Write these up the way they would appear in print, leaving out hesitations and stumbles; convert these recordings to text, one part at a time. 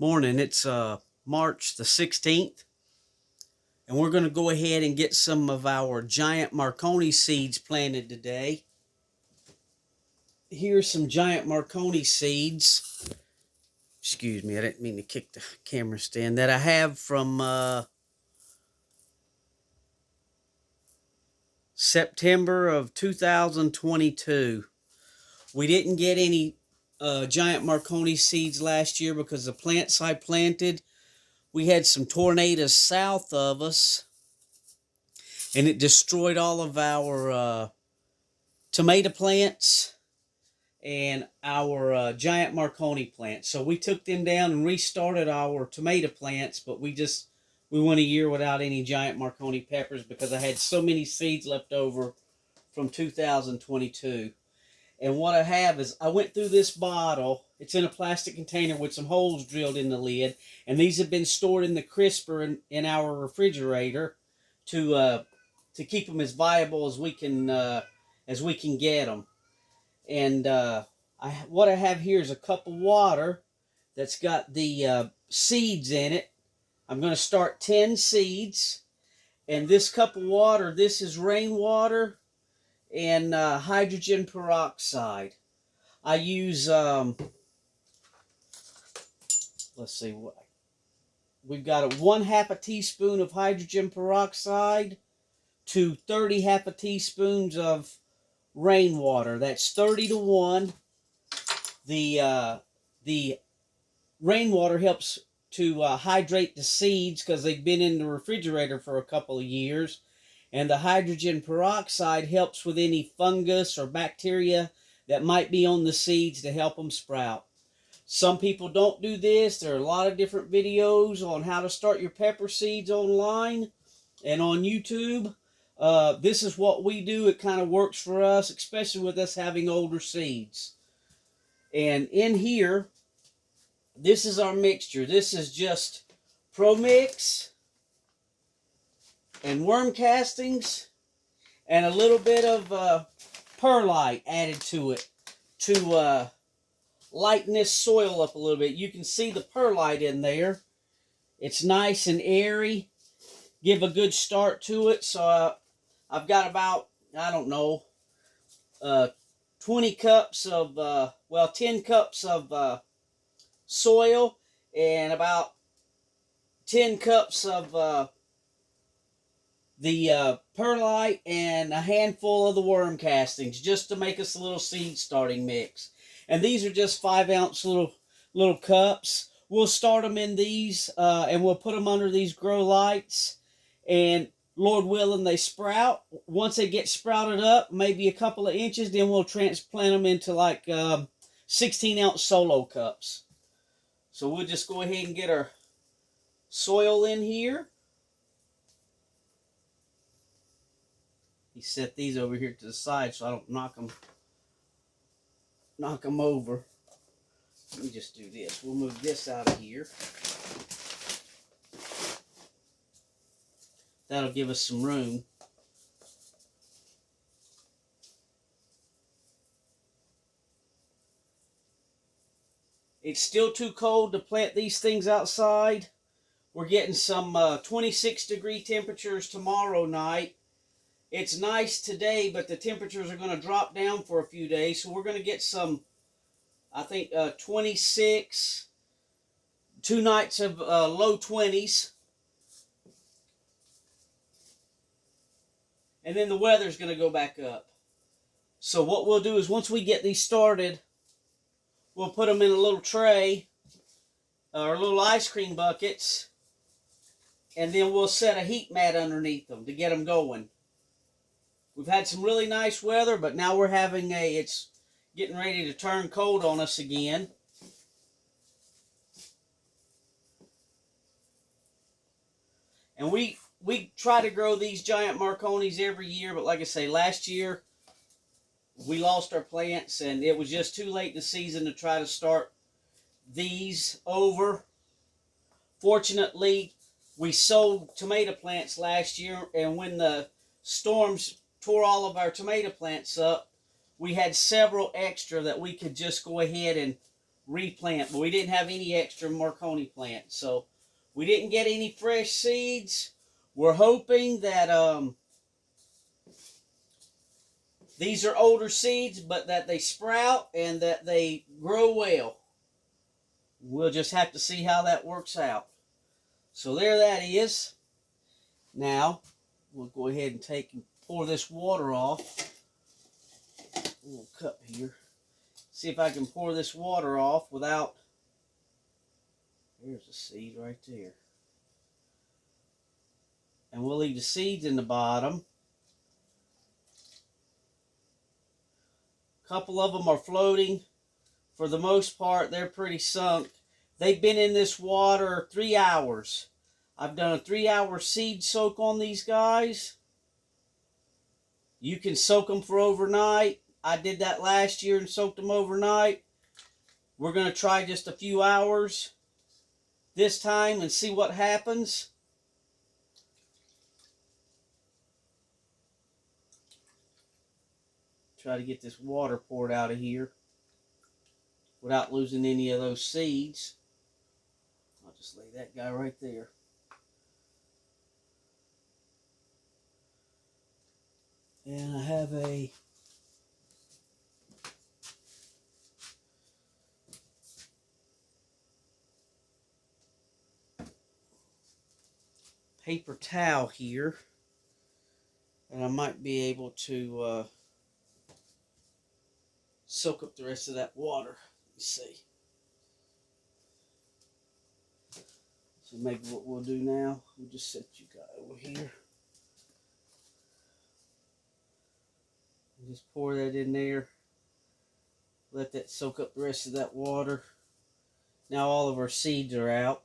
Morning. It's March the 16th, and we're going to go ahead and get some of our Giant Marconi seeds planted today. Here's some Giant Marconi seeds. Excuse me, I didn't mean to kick the camera stand. That I have from September of 2022. We didn't get any Giant Marconi seeds last year because the plants I planted, we had some tornadoes south of us, and it destroyed all of our tomato plants and our Giant Marconi plants. So we took them down and restarted our tomato plants, but we went a year without any Giant Marconi peppers because I had so many seeds left over from 2022. And what I have is I went through this bottle. It's in a plastic container with some holes drilled in the lid, and these have been stored in the crisper in our refrigerator to keep them as viable as we can get them. And what I have here is a cup of water that's got the seeds in it. I'm going to start 10 seeds, and this cup of water, this is rainwater and hydrogen peroxide. I use let's see, we've got a 1/2 teaspoon of hydrogen peroxide to 30 1/2 teaspoons of rainwater. That's 30 to 1. The rainwater helps to hydrate the seeds because they've been in the refrigerator for a couple of years, and the hydrogen peroxide helps with any fungus or bacteria that might be on the seeds to help them sprout. Some people don't do this. There are a lot of different videos on how to start your pepper seeds online and on YouTube. This is what we do. It kind of works for us, especially with us having older seeds. And in here, this is our mixture. This is just Pro Mix and worm castings and a little bit of perlite added to it to lighten this soil up a little bit. You can see the perlite in there. It's nice and airy. Give a good start to it. So I've got about, I don't know, 20 cups of, 10 cups of soil and about 10 cups of the perlite and a handful of the worm castings just to make us a little seed starting mix. And these are just 5-ounce little cups. We'll start them in these and we'll put them under these grow lights, and Lord willing, they sprout. Once they get sprouted up, maybe a couple of inches, then we'll transplant them into like 16-ounce solo cups. So we'll just go ahead and get our soil in here. You set these over here to the side so I don't knock them over. Let me just do this. We'll move this out of here. That'll give us some room. It's still too cold to plant these things outside. We're getting some 26-degree temperatures tomorrow night. It's nice today, but the temperatures are going to drop down for a few days. So we're going to get some, I think, 26, 2 nights of low 20s. And then the weather's going to go back up. So what we'll do is once we get these started, we'll put them in a little tray or little ice cream buckets, and then we'll set a heat mat underneath them to get them going. We've had some really nice weather, but now we're having it's getting ready to turn cold on us again. And we try to grow these Giant Marconis every year, but like I say, last year we lost our plants, and it was just too late in the season to try to start these over. Fortunately, we sold tomato plants last year, and when the storms tore all of our tomato plants up, we had several extra that we could just go ahead and replant, but we didn't have any extra Marconi plants, so we didn't get any fresh seeds. We're hoping that these are older seeds, but that they sprout and that they grow well. We'll just have to see how that works out. So there that is. Now, we'll go ahead and pour this water off. A little cup here. See if I can pour this water off without... There's a seed right there. And we'll leave the seeds in the bottom. A couple of them are floating. For the most part, they're pretty sunk. They've been in this water 3 hours. I've done a 3-hour seed soak on these guys. You can soak them for overnight. I did that last year and soaked them overnight. We're going to try just a few hours this time and see what happens. Try to get this water poured out of here without losing any of those seeds. I'll just lay that guy right there. And I have a paper towel here, and I might be able to soak up the rest of that water. Let's see. So maybe what we'll do now, we'll just set you guys over here. Just pour that in there. Let that soak up the rest of that water. Now all of our seeds are out.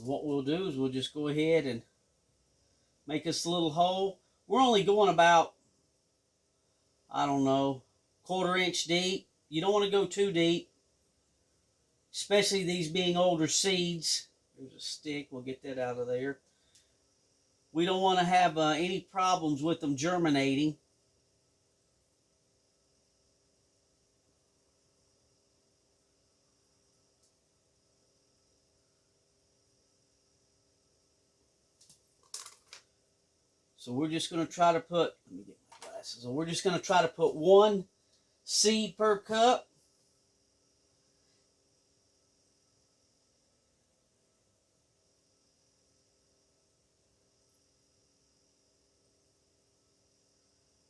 What we'll do is we'll just go ahead and make us a little hole. We're only going about, I don't know, 1/4 inch deep. You don't want to go too deep, especially these being older seeds. There's a stick. We'll get that out of there. We don't want to have any problems with them germinating. So we're just going to try to put, let me get my glasses. So we're just going to try to put 1 seed per cup.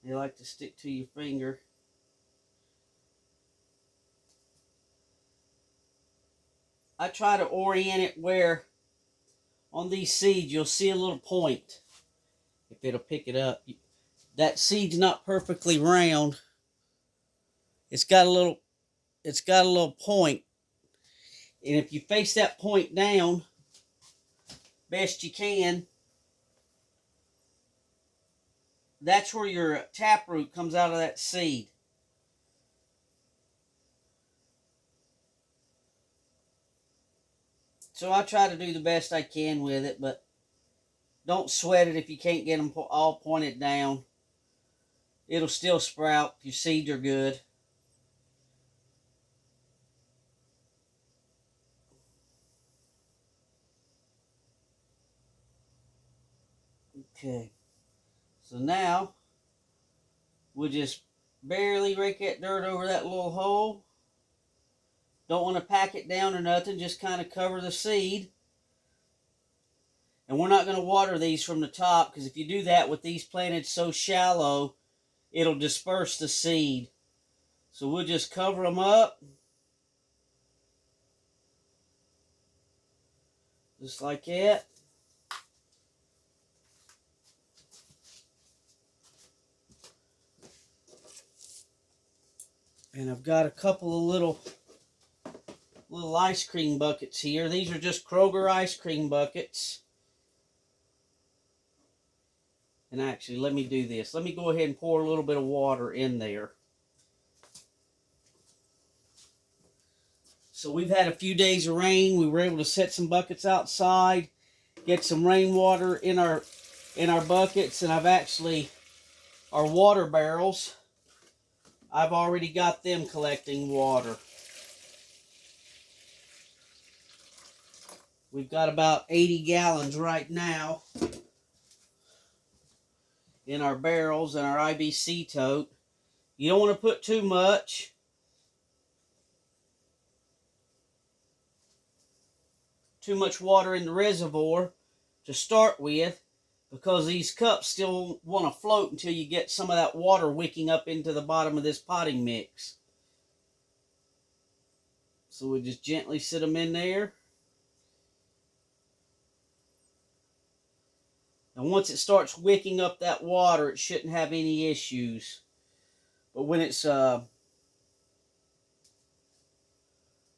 They like to stick to your finger. I try to orient it where on these seeds you'll see a little point. If it'll pick it up. That seed's not perfectly round. It's got a little point. And if you face that point down best you can, that's where your taproot comes out of that seed. So I try to do the best I can with it, but don't sweat it if you can't get them all pointed down. It'll still sprout if your seeds are good. Okay. So now, we'll just barely rake that dirt over that little hole. Don't want to pack it down or nothing, just kind of cover the seed. And we're not going to water these from the top, because if you do that with these planted so shallow, it'll disperse the seed. So we'll just cover them up. Just like that. And I've got a couple of little ice cream buckets here. These are just Kroger ice cream buckets. And actually, let me do this. Let me go ahead and pour a little bit of water in there. So we've had a few days of rain. We were able to set some buckets outside, get some rainwater in our buckets, and I've actually, our water barrels, I've already got them collecting water. We've got about 80 gallons right now in our barrels and our IBC tote. You don't want to put too much. Too much water in the reservoir to start with, because these cups still want to float until you get some of that water wicking up into the bottom of this potting mix. So we just gently sit them in there. And once it starts wicking up that water, it shouldn't have any issues. But when it's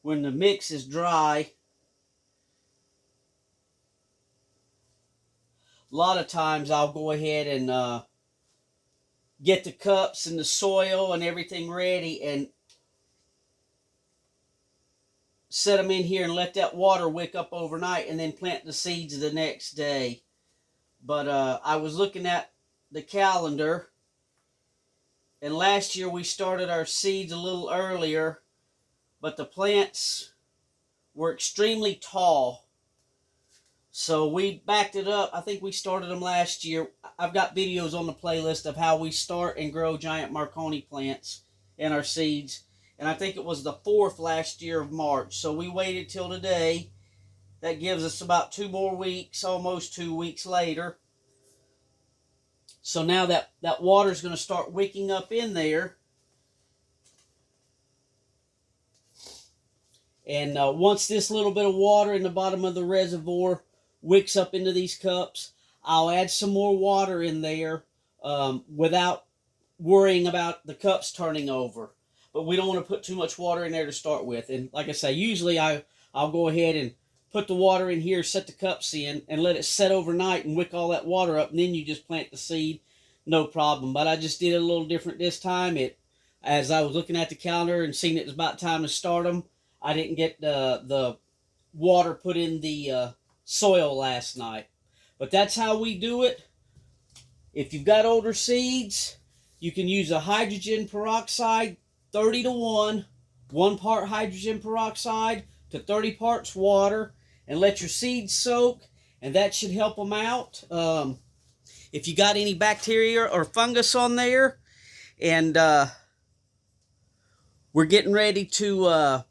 when the mix is dry, a lot of times I'll go ahead and get the cups and the soil and everything ready and set them in here and let that water wick up overnight and then plant the seeds the next day. But I was looking at the calendar, and last year we started our seeds a little earlier, but the plants were extremely tall. So we backed it up. I think we started them last year. I've got videos on the playlist of how we start and grow Giant Marconi plants in our seeds. And I think it was the 4th last year of March. So we waited till today. That gives us about 2 more weeks, almost 2 weeks later. So now that water is going to start wicking up in there. And once this little bit of water in the bottom of the reservoir wicks up into these cups, I'll add some more water in there without worrying about the cups turning over. But we don't want to put too much water in there to start with. And like I say, usually I'll go ahead and put the water in here, set the cups in, and let it set overnight and wick all that water up, and then you just plant the seed, no problem. But I just did it a little different this time. As I was looking at the calendar and seeing it was about time to start them, I didn't get the water put in the soil last night. But that's how we do it. If you've got older seeds, you can use a hydrogen peroxide 30-to-1, 1 part hydrogen peroxide to 30 parts water, and let your seeds soak, and that should help them out. If you got any bacteria or fungus on there, and we're getting ready to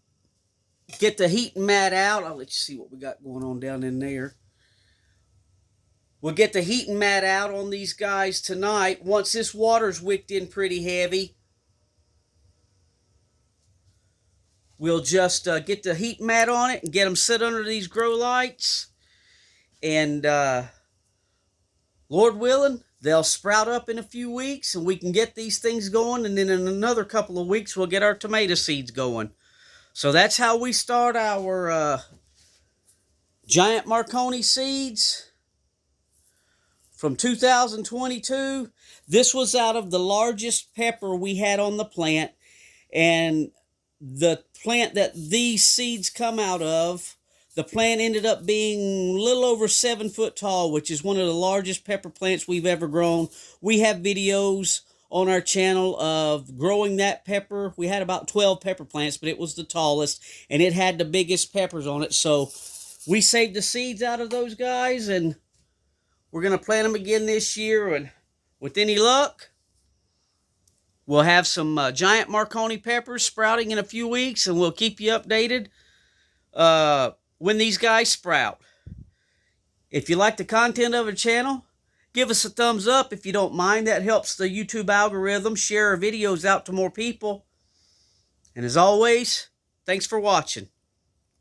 get the heating mat out. I'll let you see what we got going on down in there. We'll get the heating mat out on these guys tonight. Once this water's wicked in pretty heavy, we'll just get the heat mat on it and get them set under these grow lights. And Lord willing, they'll sprout up in a few weeks and we can get these things going. And then in another couple of weeks, we'll get our tomato seeds going. So that's how we start our Giant Marconi seeds from 2022. This was out of the largest pepper we had on the plant. And the plant that these seeds come out of, the plant ended up being a little over 7 foot tall, which is one of the largest pepper plants we've ever grown. We have videos on our channel of growing that pepper. We had about 12 pepper plants, but it was the tallest, and it had the biggest peppers on it. So we saved the seeds out of those guys, and we're going to plant them again this year. And with any luck, we'll have some Giant Marconi peppers sprouting in a few weeks, and we'll keep you updated when these guys sprout. If you like the content of our channel, give us a thumbs up if you don't mind. That helps the YouTube algorithm share our videos out to more people. And as always, thanks for watching.